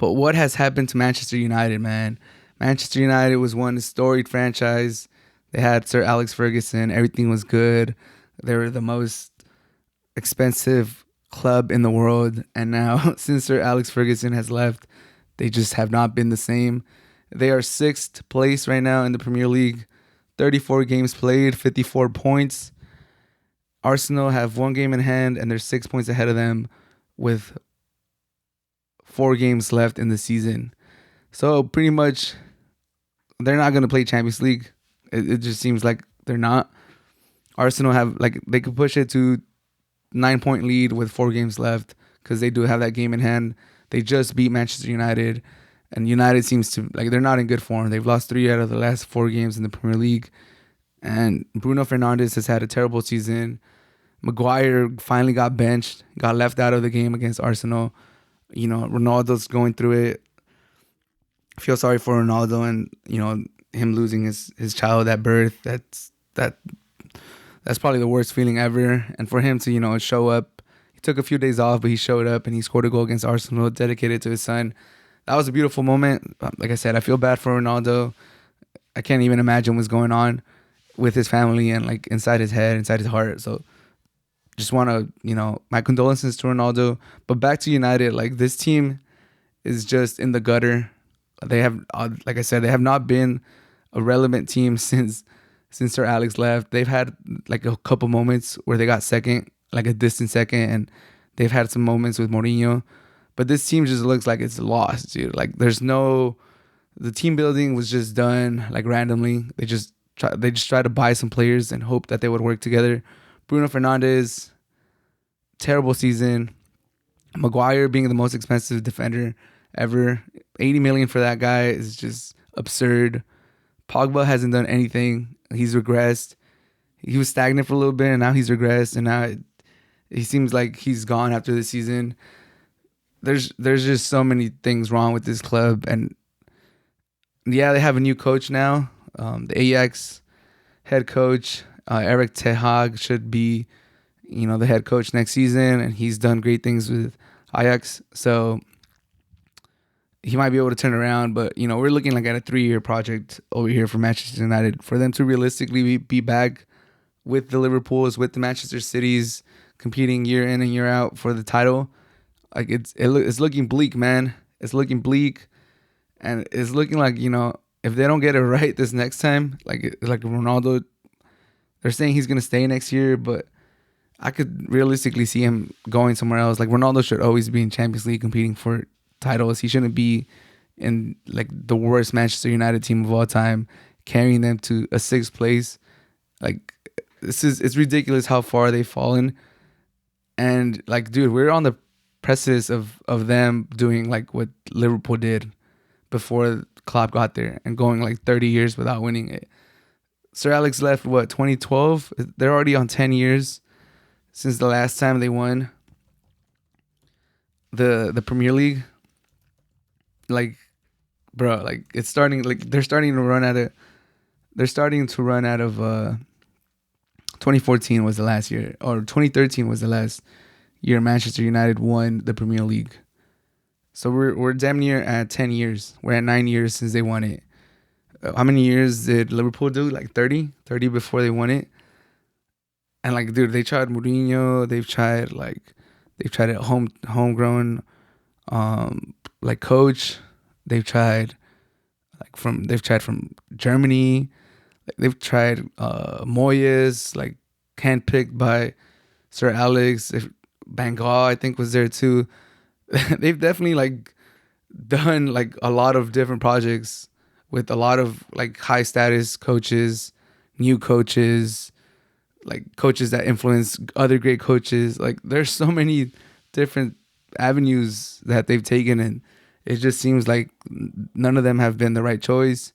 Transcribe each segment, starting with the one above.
But what has happened to Manchester United, man? Manchester United was one storied franchise. They had Sir Alex Ferguson. Everything was good. They were the most expensive club in the world. And now, since Sir Alex Ferguson has left, they just have not been the same. They are sixth place right now in the Premier League. 34 games played, 54 points. Arsenal have one game in hand, and they're 6 points ahead of them with 4 games left in the season. So pretty much, they're not going to play Champions League. It just seems like they're not. Arsenal have they could push it to 9 point lead with 4 games left because they do have that game in hand. They just beat Manchester United, and United seems to they're not in good form. They've lost 3 out of the last 4 games in the Premier League, and Bruno Fernandes has had a terrible season. Maguire finally got benched, got left out of the game against Arsenal. Ronaldo's going through it. I feel sorry for Ronaldo and him losing his child at birth. That's probably the worst feeling ever. And for him to show up, he took a few days off, but he showed up and he scored a goal against Arsenal, dedicated to his son. That was a beautiful moment. Like I said, I feel bad for Ronaldo. I can't even imagine what's going on with his family and inside his head, inside his heart. So just want to, my condolences to Ronaldo. But back to United, this team is just in the gutter. They have, like I said, they have not been a relevant team since Sir Alex left. They've had a couple moments where they got second, a distant second, and they've had some moments with Mourinho. But this team just looks like it's lost, dude. The team building was just done randomly. They just tried to buy some players and hope that they would work together. Bruno Fernandes, terrible season. Maguire being the most expensive defender ever. 80 million for that guy is just absurd. Podba hasn't done anything. He's regressed. He was stagnant for a little bit, and now he's regressed, and now he seems like he's gone after the season. There's just so many things wrong with this club, and yeah, they have a new coach now. The Ajax head coach, Eric Ten Hag, should be, the head coach next season, and he's done great things with Ajax. So he might be able to turn around, but we're looking at a 3-year project over here for Manchester United for them to realistically be back with the Liverpools, with the Manchester Cities, competing year in and year out for the title. It's looking bleak, man. It's looking bleak, and it's looking if they don't get it right this next time, like Ronaldo, they're saying he's gonna stay next year, but I could realistically see him going somewhere else. Ronaldo should always be in Champions League competing for titles. He shouldn't be in the worst Manchester United team of all time, carrying them to a 6th place. It's ridiculous how far they've fallen. And dude, we're on the precipice of them doing what Liverpool did before Klopp got there and going 30 years without winning it. Sir Alex left 2012. They're already on 10 years since the last time they won the Premier League. It's starting they're starting to run out of 2014 was the last year, or 2013 was the last year Manchester United won the Premier League. So we're damn near at 10 years. We're at 9 years since they won it. How many years did Liverpool do? 30 before they won it. And dude, they tried Mourinho. They've tried a homegrown coach. They've tried from Germany. They've tried Moyes, handpicked by Sir Alex. Bengal, I think, was there too. They've definitely done a lot of different projects with a lot of high status coaches, new coaches, coaches that influence other great coaches. There's so many different avenues that they've taken, and it just seems like none of them have been the right choice.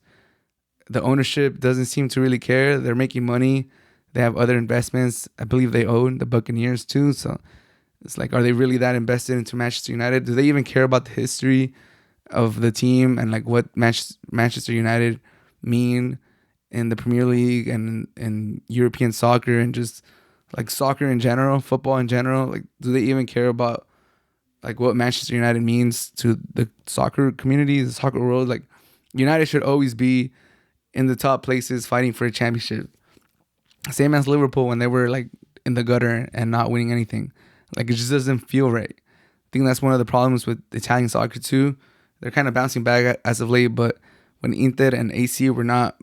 The ownership doesn't seem to really care. They're making money. They have other investments. I believe they own the Buccaneers too. So it's are they really that invested into Manchester United? Do they even care about the history of the team and what Manchester United mean in the Premier League and in European soccer and just soccer in general, football in general? Do they even care about like what Manchester United means to the soccer community, the soccer world. Like United should always be in the top places fighting for a championship. Same as Liverpool when they were like in the gutter and not winning anything. Like it just doesn't feel right. I think that's one of the problems with Italian soccer too. They're kind of bouncing back as of late, but when Inter and AC were not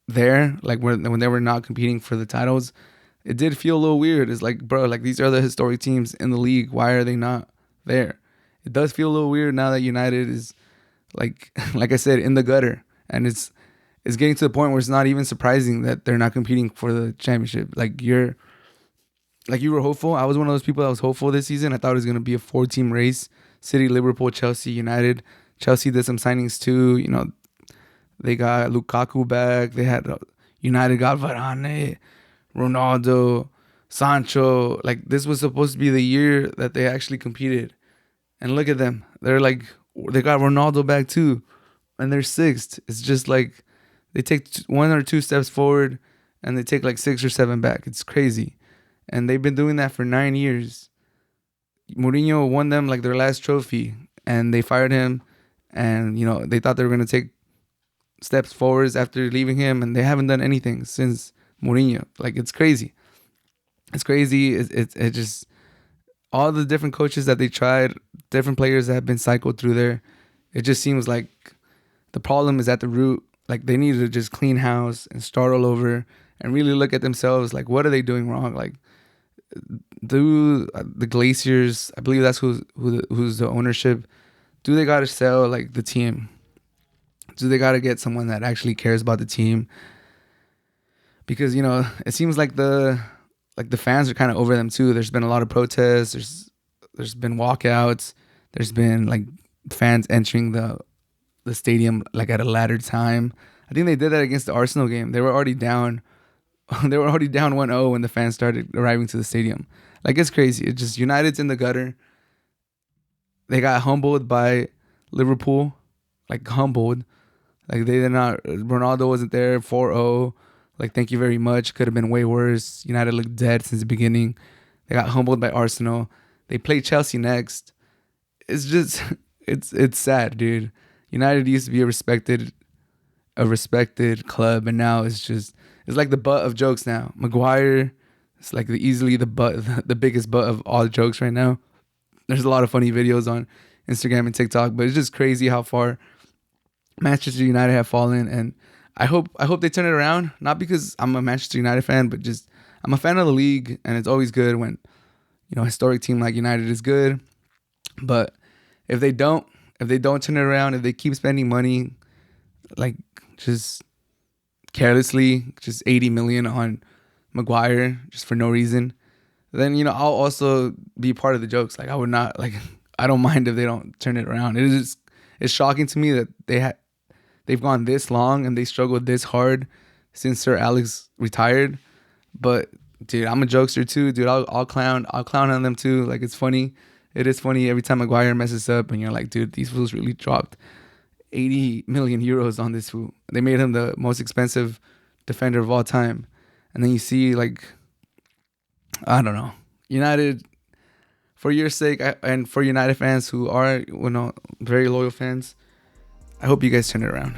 there, like when they were not competing for the titles, it did feel a little weird. It's like, bro, like these are the historic teams in the league. Why are they not there? It does feel a little weird now that United is like like I said, in the gutter, and it's getting to the point where it's not even surprising that they're not competing for the championship. You were hopeful. I was one of those people that was hopeful this season. I thought it was going to be a 4-team race: City, Liverpool, Chelsea, United. Chelsea did some signings too. You know, they got Lukaku back. They had United got Varane, Ronaldo, Sancho. Like this was supposed to be the year that they actually competed. And look at them. They got Ronaldo back too, and they're sixth. It's just like they take 1 or 2 steps forward and they take like 6 or 7 back. It's crazy. And they've been doing that for 9 years. Mourinho won them like their last trophy and they fired him, and you know, they thought they were going to take steps forwards after leaving him, and they haven't done anything since Mourinho. Like it's crazy. It's crazy. It just all the different coaches that they tried, different players that have been cycled through there. It just seems like the problem is at the root. Like they need to just clean house and start all over and really look at themselves. Like what are they doing wrong? Like do the Glaciers, I believe that's who's the ownership. Do they got to sell like the team? Do they got to get someone that actually cares about the team? Because, you know, it seems like the fans are kind of over them too. There's been a lot of protests. There's been walkouts. There's been like fans entering the stadium like at a later time. I think they did that against the Arsenal game. They were already down. They were already down 1-0 when the fans started arriving to the stadium. Like it's crazy. It's just United's in the gutter. They got humbled by Liverpool. Like humbled. Like they did not. Ronaldo wasn't there. 4-0. Like thank you very much. Could have been way worse. United looked dead since the beginning. They got humbled by Arsenal. They play Chelsea next. It's just it's sad, dude. United used to be a respected club, and now it's like the butt of jokes now. Maguire, it's like the biggest butt of all jokes right now. There's a lot of funny videos on Instagram and TikTok, but it's just crazy how far Manchester United have fallen, and I hope they turn it around. Not because I'm a Manchester United fan, but just I'm a fan of the league, and it's always good when, you know, a historic team like United is good. But if they don't turn it around, if they keep spending money like just carelessly, just 80 million on Maguire just for no reason, then, you know, I'll also be part of the jokes. Like I would not, like, I don't mind if they don't turn it around. It's shocking to me that they've gone this long and they struggled this hard since Sir Alex retired. But dude, I'm a jokester too, dude. I'll clown on them too. Like it's funny. It is funny every time Maguire messes up and you're like, dude, these fools really dropped 80 million euros on this fool. They made him the most expensive defender of all time. And then you see, like, I don't know, United, for your sake and for United fans who are, you know, very loyal fans, I hope you guys turn it around.